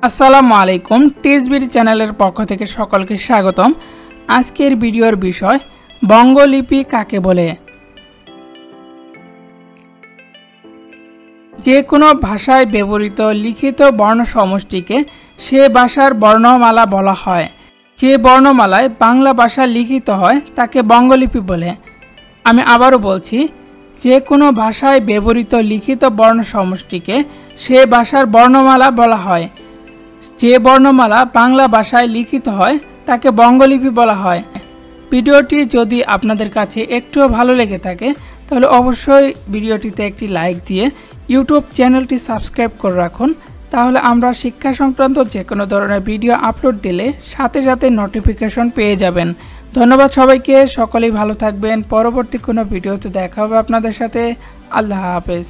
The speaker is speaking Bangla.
আসসালামু আলাইকুম, টিএসবির চ্যানেলের পক্ষ থেকে সকলকে স্বাগতম। আজকের ভিডিওর বিষয় বঙ্গলিপি কাকে বলে। যে কোনো ভাষায় ব্যবহৃত লিখিত বর্ণ সমষ্টিকে সে ভাষার বর্ণমালা বলা হয়। যে বর্ণমালায় বাংলা ভাষা লিখিত হয় তাকে বঙ্গলিপি বলে। আমি আবারও বলছি, যে কোনো ভাষায় ব্যবহৃত লিখিত বর্ণ সমষ্টিকে সে ভাষার বর্ণমালা বলা হয়। যে বর্ণমালা বাংলা ভাষায় লিখিত হয় তাকে বঙ্গলিপি বলা হয়। ভিডিওটি যদি আপনাদের কাছে একটুও ভালো লেগে থাকে তাহলে অবশ্যই ভিডিওটিতে একটি লাইক দিয়ে ইউটিউব চ্যানেলটি সাবস্ক্রাইব করে রাখুন। তাহলে আমরা শিক্ষা সংক্রান্ত যে কোনো ধরনের ভিডিও আপলোড দিলে সাথে সাথে নোটিফিকেশন পেয়ে যাবেন। ধন্যবাদ সবাইকে, সকলেই ভালো থাকবেন। পরবর্তী কোনো ভিডিওতে দেখা হবে আপনাদের সাথে। আল্লাহ হাফেজ।